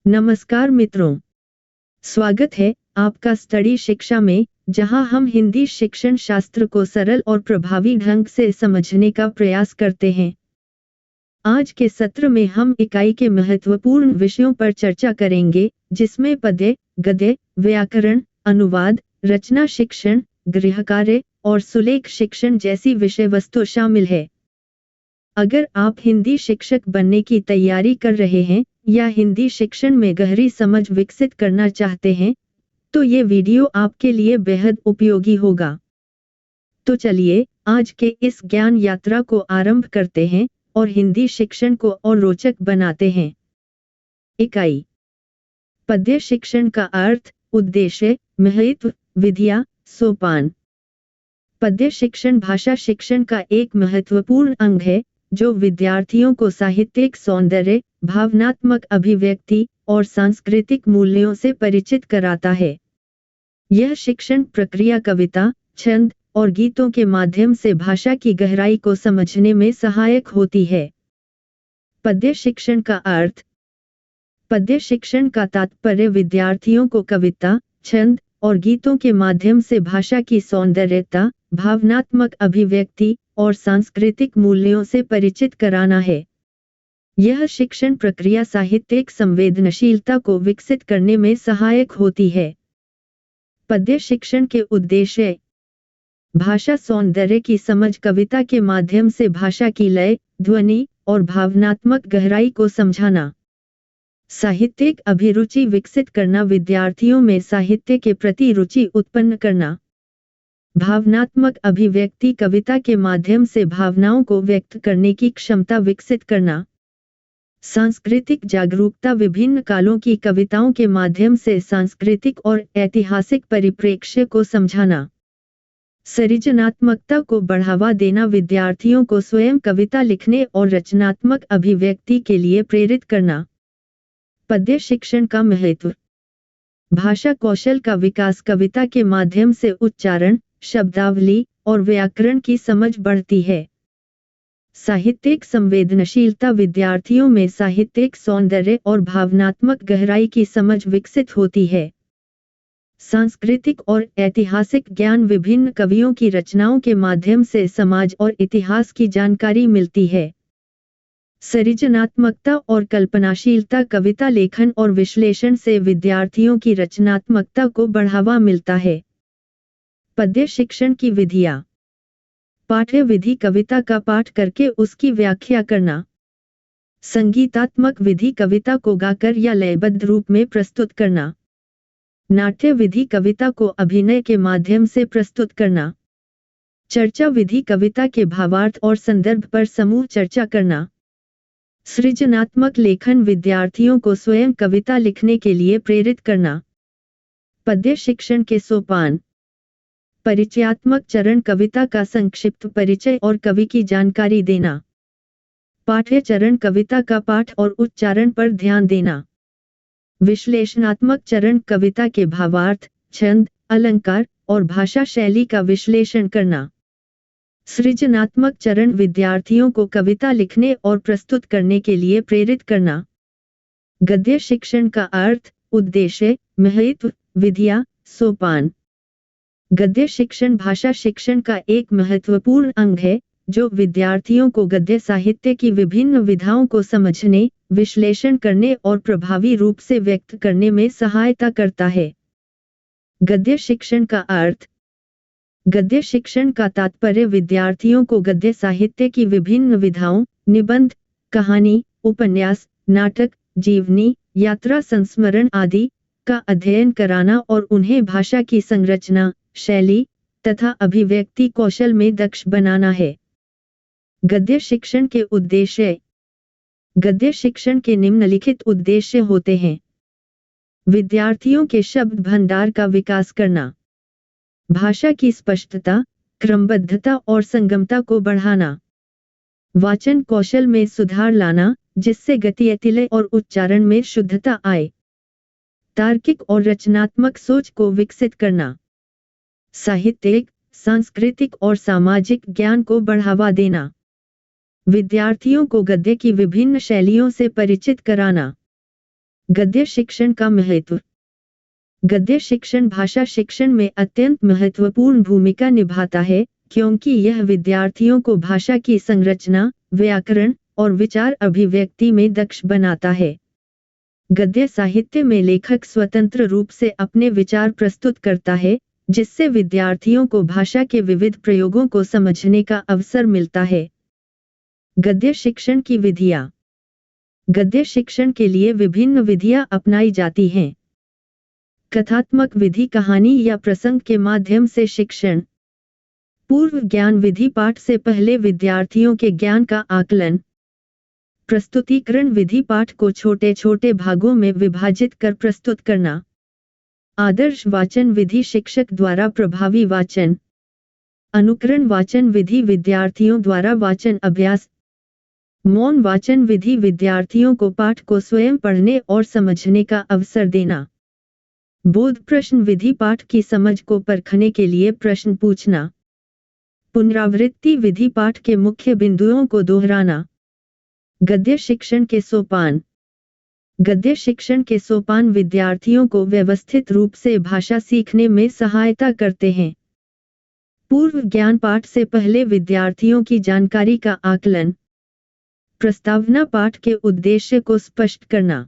नमस्कार मित्रों, स्वागत है आपका स्टडी शिक्षा में, जहां हम हिंदी शिक्षण शास्त्र को सरल और प्रभावी ढंग से समझने का प्रयास करते हैं। आज के सत्र में हम इकाई के महत्वपूर्ण विषयों पर चर्चा करेंगे, जिसमें पद्य, गद्य, व्याकरण, अनुवाद, रचना शिक्षण, गृहकार्य और सुलेख शिक्षण जैसी विषय वस्तु शामिल है। अगर आप हिंदी शिक्षक बनने की तैयारी कर रहे हैं या हिंदी शिक्षण में गहरी समझ विकसित करना चाहते हैं, तो ये वीडियो आपके लिए बेहद उपयोगी होगा। तो चलिए आज के इस ज्ञान यात्रा को आरंभ करते हैं और हिंदी शिक्षण को और रोचक बनाते हैं। इकाई पद्य शिक्षण का अर्थ, उद्देश्य, महत्व, विधियां, सोपान। पद्य शिक्षण भाषा शिक्षण का एक महत्वपूर्ण अंग है, जो विद्यार्थियों को साहित्यिक सौंदर्य, भावनात्मक अभिव्यक्ति और सांस्कृतिक मूल्यों से परिचित कराता है। यह शिक्षण प्रक्रिया कविता, छंद और गीतों के माध्यम से भाषा की गहराई को समझने में सहायक होती है। पद्य शिक्षण का अर्थ। पद्य शिक्षण का तात्पर्य विद्यार्थियों को कविता, छंद और गीतों के माध्यम से भाषा की सौंदर्यता, भावनात्मक अभिव्यक्ति और सांस्कृतिक मूल्यों से परिचित कराना है। यह शिक्षण प्रक्रिया साहित्यिक संवेदनशीलता को विकसित करने में सहायक होती है। पद्य शिक्षण के उद्देश्य। भाषा सौंदर्य की समझ, कविता के माध्यम से भाषा की लय, ध्वनि और भावनात्मक गहराई को समझाना। साहित्यिक अभिरुचि विकसित करना, विद्यार्थियों में साहित्य के प्रति रुचि उत्पन्न करना। भावनात्मक अभिव्यक्ति, कविता के माध्यम से भावनाओं को व्यक्त करने की क्षमता विकसित करना। सांस्कृतिक जागरूकता, विभिन्न कालों की कविताओं के माध्यम से सांस्कृतिक और ऐतिहासिक परिप्रेक्ष्य को समझाना। सृजनात्मकता को बढ़ावा देना, विद्यार्थियों को स्वयं कविता लिखने और रचनात्मक अभिव्यक्ति के लिए प्रेरित करना। पद्य शिक्षण का महत्व। भाषा कौशल का विकास, कविता के माध्यम से उच्चारण, शब्दावली और व्याकरण की समझ बढ़ती है। साहित्यिक संवेदनशीलता, विद्यार्थियों में साहित्यिक सौंदर्य और भावनात्मक गहराई की समझ विकसित होती है। सांस्कृतिक और ऐतिहासिक ज्ञान, विभिन्न कवियों की रचनाओं के माध्यम से समाज और इतिहास की जानकारी मिलती है। सृजनात्मकता और कल्पनाशीलता, कविता लेखन और विश्लेषण से विद्यार्थियों की रचनात्मकता को बढ़ावा मिलता है। पद्य शिक्षण की विधियां। पाठ्य विधि, कविता का पाठ करके उसकी व्याख्या करना। संगीतात्मक विधि, कविता को गाकर या लयबद्ध रूप में प्रस्तुत करना। नाट्य विधि, कविता को अभिनय के माध्यम से प्रस्तुत करना। चर्चा विधि, कविता के भावार्थ और संदर्भ पर समूह चर्चा करना। सृजनात्मक लेखन, विद्यार्थियों को स्वयं कविता लिखने के लिए प्रेरित करना। पद्य शिक्षण के सोपान। परिचयात्मक चरण, कविता का संक्षिप्त परिचय और कवि की जानकारी देना। पाठ्य चरण, कविता का पाठ और उच्चारण पर ध्यान देना। विश्लेषणात्मक चरण, कविता के भावार्थ, छंद, अलंकार और भाषा शैली का विश्लेषण करना। सृजनात्मक चरण, विद्यार्थियों को कविता लिखने और प्रस्तुत करने के लिए प्रेरित करना। गद्य शिक्षण का अर्थ, उद्देश्य, महत्व, विधियां, सोपान। गद्य शिक्षण भाषा शिक्षण का एक महत्वपूर्ण अंग है, जो विद्यार्थियों को गद्य साहित्य की विभिन्न विधाओं को समझने, विश्लेषण करने और प्रभावी रूप से व्यक्त करने में सहायता करता है। गद्य शिक्षण का अर्थ। गद्य शिक्षण का तात्पर्य विद्यार्थियों को गद्य साहित्य की विभिन्न विधाओं, निबंध, कहानी, उपन्यास, नाटक, जीवनी, यात्रा संस्मरण आदि का अध्ययन कराना और उन्हें भाषा की संरचना, शैली तथा अभिव्यक्ति कौशल में दक्ष बनाना है। गद्य शिक्षण के उद्देश्य। गद्य शिक्षण के निम्नलिखित उद्देश्य होते हैं। विद्यार्थियों के शब्द भंडार का विकास करना। भाषा की स्पष्टता, क्रमबद्धता और संगमता को बढ़ाना। वाचन कौशल में सुधार लाना, जिससे गतियतिलय और उच्चारण में शुद्धता आए। तार्किक और रचनात्मक सोच को विकसित करना। साहित्यिक, सांस्कृतिक और सामाजिक ज्ञान को बढ़ावा देना। विद्यार्थियों को गद्य की विभिन्न शैलियों से परिचित कराना। गद्य शिक्षण का महत्व। गद्य शिक्षण भाषा शिक्षण में अत्यंत महत्वपूर्ण भूमिका निभाता है, क्योंकि यह विद्यार्थियों को भाषा की संरचना, व्याकरण और विचार अभिव्यक्ति में दक्ष बनाता है। गद्य साहित्य में लेखक स्वतंत्र रूप से अपने विचार प्रस्तुत करता है, जिससे विद्यार्थियों को भाषा के विविध प्रयोगों को समझने का अवसर मिलता है। गद्य शिक्षण की विधियां। गद्य शिक्षण के लिए विभिन्न विधियां अपनाई जाती हैं। कथात्मक विधि कहानी या प्रसंग के माध्यम से शिक्षण। पूर्व ज्ञान विधि पाठ से पहले विद्यार्थियों के ज्ञान का आकलन। प्रस्तुतीकरण विधि पाठ को छोटे छोटे भागों में विभाजित कर प्रस्तुत करना। आदर्श वाचन विधि शिक्षक द्वारा प्रभावी वाचन। अनुकरण वाचन विधि विद्यार्थियों द्वारा वाचन अभ्यास। मौन वाचन विधि विद्यार्थियों को पाठ को स्वयं पढ़ने और समझने का अवसर देना। बोध प्रश्न विधि पाठ की समझ को परखने के लिए प्रश्न पूछना। पुनरावृत्ति विधि पाठ के मुख्य बिंदुओं को दोहराना। गद्य शिक्षण के सोपान। गद्य शिक्षण के सोपान विद्यार्थियों को व्यवस्थित रूप से भाषा सीखने में सहायता करते हैं। पूर्व ज्ञान पाठ से पहले विद्यार्थियों की जानकारी का आकलन। प्रस्तावना पाठ के उद्देश्य को स्पष्ट करना।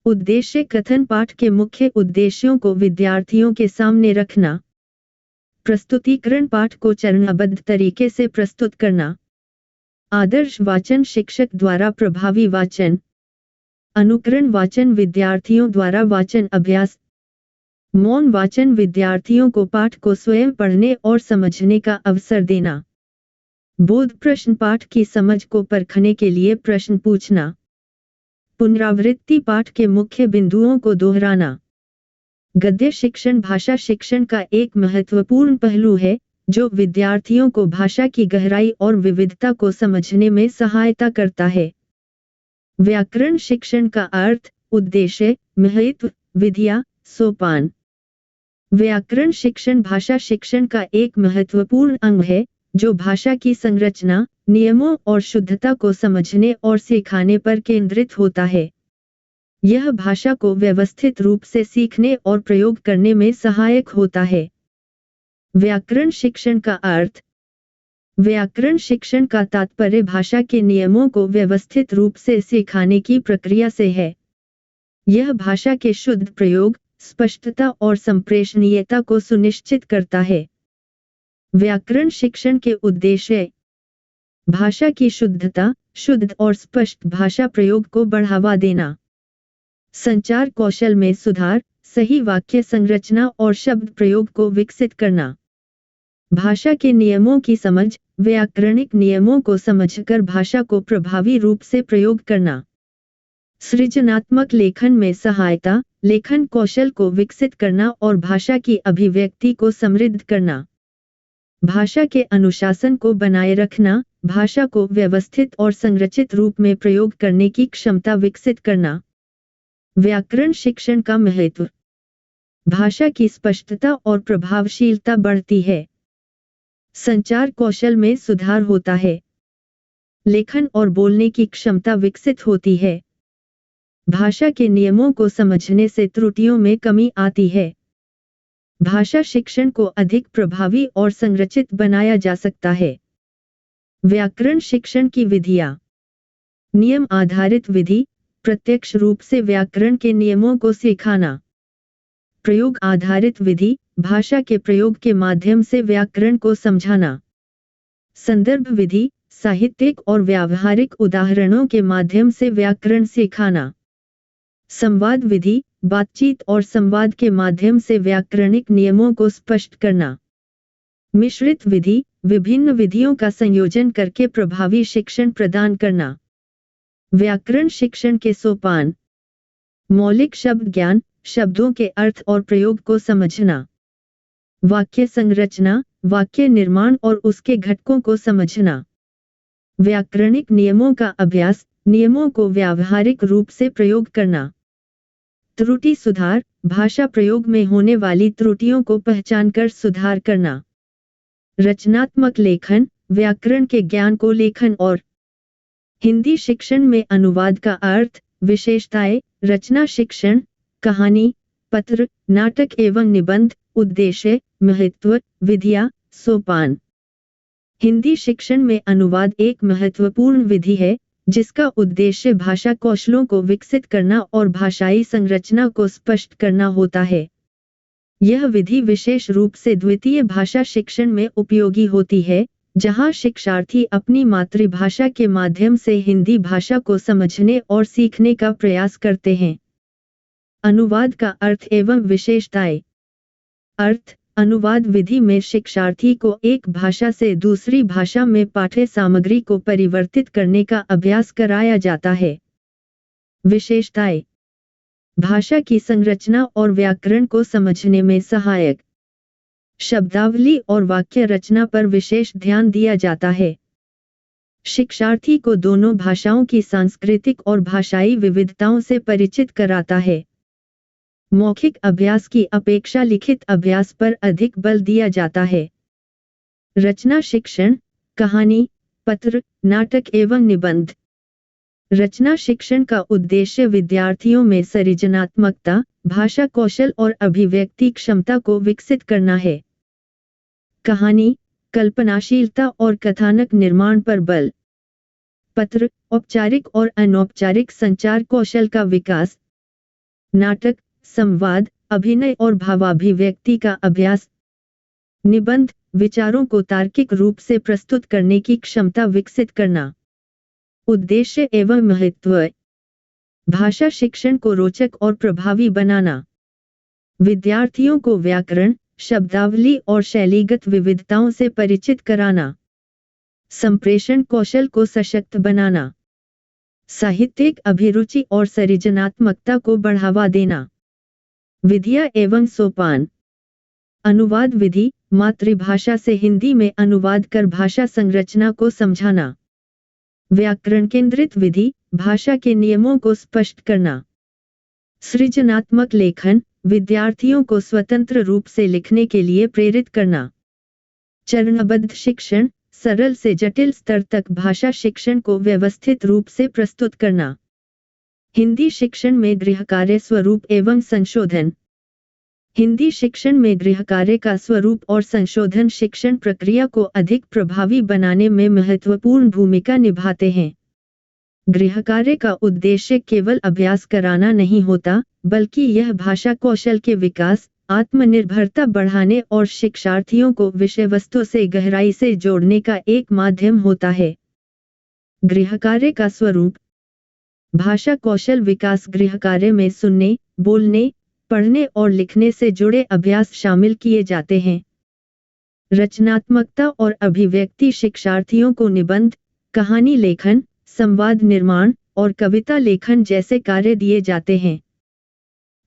उद्देश्य कथन पाठ के मुख्य उद्देश्यों को विद्यार्थियों के सामने रखना। प्रस्तुतीकरण पाठ को चरणबद्ध तरीके से प्रस्तुत करना। आदर्श वाचन शिक्षक द्वारा प्रभावी वाचन। अनुकरण वाचन विद्यार्थियों द्वारा वाचन अभ्यास। मौन वाचन विद्यार्थियों को पाठ को स्वयं पढ़ने और समझने का अवसर देना। बोध प्रश्न पाठ की समझ को परखने के लिए प्रश्न पूछना। पुनरावृत्ति पाठ के मुख्य बिंदुओं को दोहराना। गद्य शिक्षण भाषा शिक्षण का एक महत्वपूर्ण पहलू है, जो विद्यार्थियों को भाषा की गहराई और विविधता को समझने में सहायता करता है। व्याकरण शिक्षण का अर्थ, उद्देश्य, महत्व, विधियां, सोपान। व्याकरण शिक्षण भाषा शिक्षण का एक महत्वपूर्ण अंग है, जो भाषा की संरचना, नियमों और शुद्धता को समझने और सिखाने पर केंद्रित होता है। यह भाषा को व्यवस्थित रूप से सीखने और प्रयोग करने में सहायक होता है। व्याकरण शिक्षण का अर्थ। व्याकरण शिक्षण का तात्पर्य भाषा के नियमों को व्यवस्थित रूप से सिखाने की प्रक्रिया से है। यह भाषा के शुद्ध प्रयोग, स्पष्टता और संप्रेषणीयता को सुनिश्चित करता है। व्याकरण शिक्षण के उद्देश्य। भाषा की शुद्धता, शुद्ध और स्पष्ट भाषा प्रयोग को बढ़ावा देना। संचार कौशल में सुधार, सही वाक्य संरचना और शब्द प्रयोग को विकसित करना। भाषा के नियमों की समझ, व्याकरणिक नियमों को समझकर भाषा को प्रभावी रूप से प्रयोग करना। सृजनात्मक लेखन में सहायता, लेखन कौशल को विकसित करना और भाषा की अभिव्यक्ति को समृद्ध करना। भाषा के अनुशासन को बनाए रखना, भाषा को व्यवस्थित और संरचित रूप में प्रयोग करने की क्षमता विकसित करना। व्याकरण शिक्षण का महत्व। भाषा की स्पष्टता और प्रभावशीलता बढ़ती है। संचार कौशल में सुधार होता है। लेखन और बोलने की क्षमता विकसित होती है। भाषा के नियमों को समझने से त्रुटियों में कमी आती है। भाषा शिक्षण को अधिक प्रभावी और संरचित बनाया जा सकता है। व्याकरण शिक्षण की विधियां। नियम आधारित विधि, प्रत्यक्ष रूप से व्याकरण के नियमों को सिखाना। प्रयोग आधारित विधि, भाषा के प्रयोग के माध्यम से व्याकरण को समझाना। संदर्भ विधि, साहित्यिक और व्यावहारिक उदाहरणों के माध्यम से व्याकरण सिखाना। संवाद विधि, बातचीत और संवाद के माध्यम से व्याकरणिक नियमों को स्पष्ट करना। मिश्रित विधि, विभिन्न विधियों का संयोजन करके प्रभावी शिक्षण प्रदान करना। व्याकरण शिक्षण के सोपान। मौलिक शब्द ज्ञान, शब्दों के अर्थ और प्रयोग को समझना। वाक्य संरचना, वाक्य निर्माण और उसके घटकों को समझना। व्याकरणिक नियमों का अभ्यास, नियमों को व्यावहारिक रूप से प्रयोग करना। त्रुटि सुधार, भाषा प्रयोग में होने वाली त्रुटियों को पहचानकर सुधार करना। रचनात्मक लेखन, व्याकरण के ज्ञान को लेखन और हिंदी शिक्षण में अनुवाद का अर्थ, विशेषताएं, रचना शिक्षण, कहानी, पत्र, नाटक एवं निबंध, उद्देश्य, महत्व, विधियाँ, सोपान। हिंदी शिक्षण में अनुवाद एक महत्वपूर्ण विधि है, जिसका उद्देश्य भाषा कौशलों को विकसित करना और भाषाई संरचना को स्पष्ट करना होता है। यह विधि विशेष रूप से द्वितीय भाषा शिक्षण में उपयोगी होती है, जहां शिक्षार्थी अपनी मातृभाषा के माध्यम से हिंदी भाषा को समझने और सीखने का प्रयास करते हैं। अनुवाद का अर्थ एवं विशेषताएं। अर्थ: अनुवाद विधि में शिक्षार्थी को एक भाषा से दूसरी भाषा में पाठ्य सामग्री को परिवर्तित करने का अभ्यास कराया जाता है। विशेषताएं: भाषा की संरचना और व्याकरण को समझने में सहायक। शब्दावली और वाक्य रचना पर विशेष ध्यान दिया जाता है। शिक्षार्थी को दोनों भाषाओं की सांस्कृतिक और भाषाई विविधताओं से परिचित कराता है। मौखिक अभ्यास की अपेक्षा लिखित अभ्यास पर अधिक बल दिया जाता है। रचना शिक्षण, कहानी, पत्र, नाटक एवं निबंध। रचना शिक्षण का उद्देश्य विद्यार्थियों में सृजनात्मकता, भाषा कौशल और अभिव्यक्ति क्षमता को विकसित करना है। कहानी, कल्पनाशीलता और कथानक निर्माण पर बल। पत्र, औपचारिक और अनौपचारिक संचार कौशल का विकास। नाटक, संवाद, अभिनय और भावाभिव्यक्ति का अभ्यास। निबंध, विचारों को तार्किक रूप से प्रस्तुत करने की क्षमता विकसित करना। उद्देश्य एवं महत्व: भाषा शिक्षण को रोचक और प्रभावी बनाना। विद्यार्थियों को व्याकरण, शब्दावली और शैलीगत विविधताओं से परिचित कराना। संप्रेषण कौशल को सशक्त बनाना। साहित्यिक अभिरुचि और सृजनात्मकता को बढ़ावा देना। विधियाँ एवं सोपान। अनुवाद विधि: मातृभाषा से हिंदी में अनुवाद कर भाषा संरचना को समझाना। व्याकरण केंद्रित विधि: भाषा के नियमों को स्पष्ट करना। सृजनात्मक लेखन: विद्यार्थियों को स्वतंत्र रूप से लिखने के लिए प्रेरित करना। चरणबद्ध शिक्षण: सरल से जटिल स्तर तक भाषा शिक्षण को व्यवस्थित रूप से प्रस्तुत करना। हिंदी शिक्षण में गृहकार्य स्वरूप एवं संशोधन। हिंदी शिक्षण में गृहकार्य का स्वरूप और संशोधन शिक्षण प्रक्रिया को अधिक प्रभावी बनाने में महत्वपूर्ण भूमिका निभाते हैं। गृहकार्य का उद्देश्य केवल अभ्यास कराना नहीं होता, बल्कि यह भाषा कौशल के विकास, आत्मनिर्भरता बढ़ाने और शिक्षार्थियों को विषय वस्तु से गहराई से जोड़ने का एक माध्यम होता है। गृहकार्य का स्वरूप: भाषा कौशल विकास गृहकार्य में सुनने, बोलने, पढ़ने और लिखने से जुड़े अभ्यास शामिल किए जाते हैं। रचनात्मकता और अभिव्यक्ति: शिक्षार्थियों को निबंध, कहानी लेखन, संवाद निर्माण और कविता लेखन जैसे कार्य दिए जाते हैं।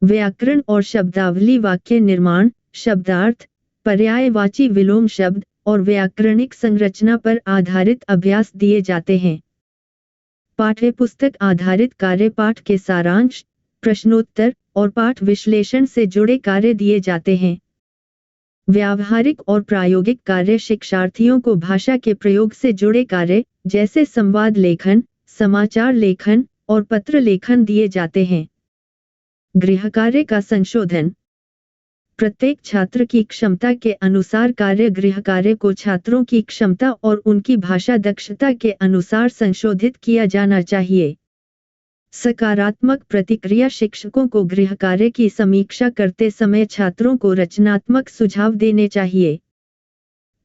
व्याकरण और शब्दावली: वाक्य निर्माण, शब्दार्थ, पर्यायवाची विलोम शब्द और व्याकरणिक संरचना पर आधारित अभ्यास दिए जाते हैं। पाठ्यपुस्तक आधारित कार्य: पाठ के सारांश, प्रश्नोत्तर और पाठ विश्लेषण से जुड़े कार्य दिए जाते हैं। व्यावहारिक और प्रायोगिक कार्य: शिक्षार्थियों को भाषा के प्रयोग से जुड़े कार्य, जैसे संवाद लेखन, समाचार लेखन और पत्र लेखन दिए जाते हैं। गृहकार्य का संशोधन: प्रत्येक छात्र की क्षमता के अनुसार कार्य गृहकार्य को छात्रों की क्षमता और उनकी भाषा दक्षता के अनुसार संशोधित किया जाना चाहिए। सकारात्मक प्रतिक्रिया: शिक्षकों को गृहकार्य की समीक्षा करते समय छात्रों को रचनात्मक सुझाव देने चाहिए।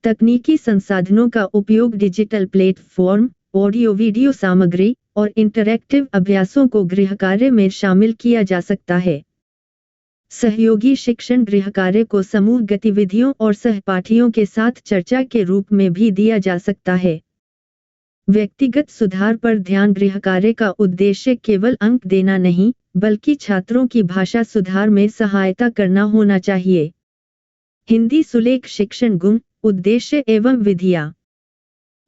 तकनीकी संसाधनों का उपयोग: डिजिटल प्लेटफॉर्म, ऑडियो वीडियो सामग्री और इंटरैक्टिव अभ्यासों को गृहकार्य में शामिल किया जा सकता है। सहयोगी शिक्षण: गृहकार्य को समूह गतिविधियों और सहपाठियों के साथ चर्चा के रूप में भी दिया जा सकता है। व्यक्तिगत सुधार पर ध्यान: गृहकार्य का उद्देश्य केवल अंक देना नहीं, बल्कि छात्रों की भाषा सुधार में सहायता करना होना चाहिए। हिंदी सुलेख शिक्षण गुण, उद्देश्य एवं विधियाँ।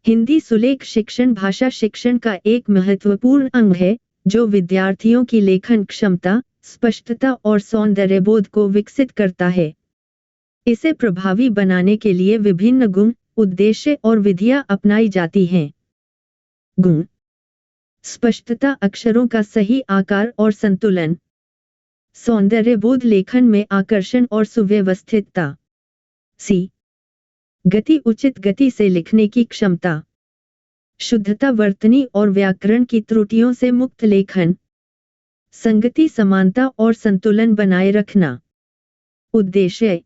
हिंदी सुलेख शिक्षण भाषा शिक्षण का एक महत्वपूर्ण अंग है, जो विद्यार्थियों की लेखन क्षमता, स्पष्टता और सौंदर्यबोध को विकसित करता है। इसे प्रभावी बनाने के लिए विभिन्न गुण, उद्देश्य और विधियाँ अपनाई जाती हैं। गुण: स्पष्टता, अक्षरों का सही आकार और संतुलन। सौंदर्यबोध, लेखन में आकर्षण और सुव्यवस्थितता। सी, गति, उचित गति से लिखने की क्षमता। शुद्धता, वर्तनी और व्याकरण की त्रुटियों से मुक्त लेखन। संगति, समानता और संतुलन बनाए रखना। उद्देश्य,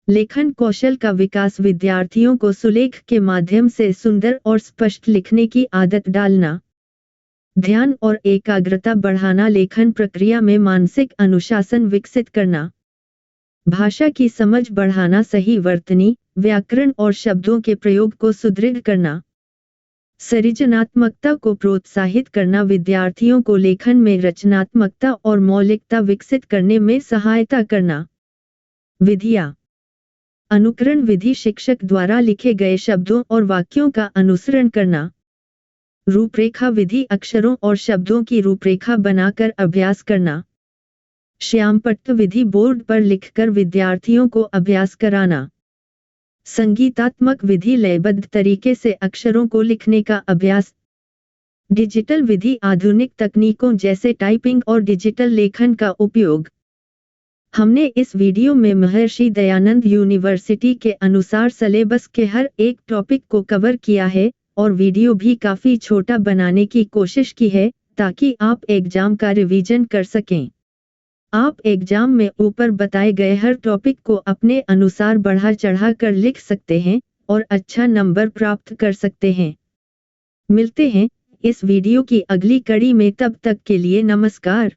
लेखन कौशल का विकास, विद्यार्थियों को सुलेख के माध्यम से सुंदर और स्पष्ट लिखने की आदत डालना। ध्यान और एकाग्रता बढ़ाना, लेखन प्रक्रिया में मानसिक अनुशासन विकसित करना। भाषा की समझ बढ़ाना, सही वर्तनी, व्याकरण और शब्दों के प्रयोग को सुदृढ़ करना। सृजनात्मकता को प्रोत्साहित करना, विद्यार्थियों को लेखन में रचनात्मकता और मौलिकता विकसित करने में सहायता करना। विधियाँ। अनुकरण विधि, शिक्षक द्वारा लिखे गए शब्दों और वाक्यों का अनुसरण करना। रूपरेखा विधि, अक्षरों और शब्दों की रूपरेखा बनाकर अभ्यास करना। श्यामपट्ट विधि, बोर्ड पर लिखकर विद्यार्थियों को अभ्यास कराना। संगीतात्मक विधि, लयबद्ध तरीके से अक्षरों को लिखने का अभ्यास। डिजिटल विधि, आधुनिक तकनीकों जैसे टाइपिंग और डिजिटल लेखन का उपयोग। हमने इस वीडियो में महर्षि दयानंद यूनिवर्सिटी के अनुसार सिलेबस के हर एक टॉपिक को कवर किया है और वीडियो भी काफ़ी छोटा बनाने की कोशिश की है ताकि आप एग्जाम का रिवीजन कर सकें। आप एग्जाम में ऊपर बताए गए हर टॉपिक को अपने अनुसार बढ़ा चढ़ा कर लिख सकते हैं और अच्छा नंबर प्राप्त कर सकते हैं। मिलते हैं इस वीडियो की अगली कड़ी में, तब तक के लिए नमस्कार।